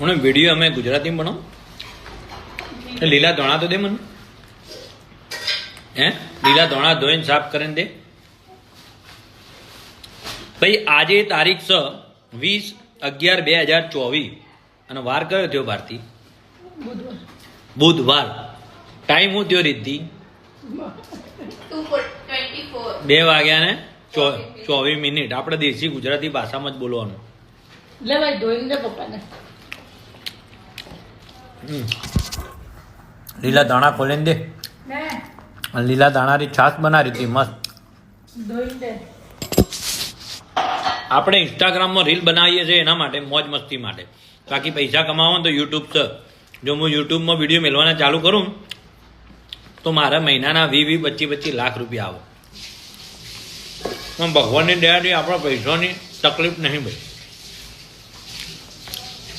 અને વિડીયો અમે ગુજરાતીમાં બનાવો. લીલા ધોણા તો દે મને. હે લીલા ધોણા ધોઈને સાફ કરીને દે. ભાઈ આજે તારીખ 20/11/2024 અને વાર કયો થયો ભારતી? બુધવાર. ટાઈમ હું થયો રીતિ 2 વાગ્યા ને 24 મિનિટ. આપણે દેશી ગુજરાતી ભાષામાં જ બોલવાનું. લીલા દાણા ખોલીને દે. લીલા દાણાની છાશ બનાવી હતી મસ્ત. આપણે ઇન્સ્ટાગ્રામમાં રીલ બનાવીએ છીએ એના માટે, મોજ મસ્તી માટે. બાકી પૈસા કમાવો તો યુટ્યુબ છે. જો હું યુટ્યુબમાં વિડીયો મેળવાના ચાલુ કરું તો મારા મહિનાના 20-25 લાખ રૂપિયા આવે. ભગવાનની દયાથી આપણા પૈસાની તકલીફ નહીં ભાઈ.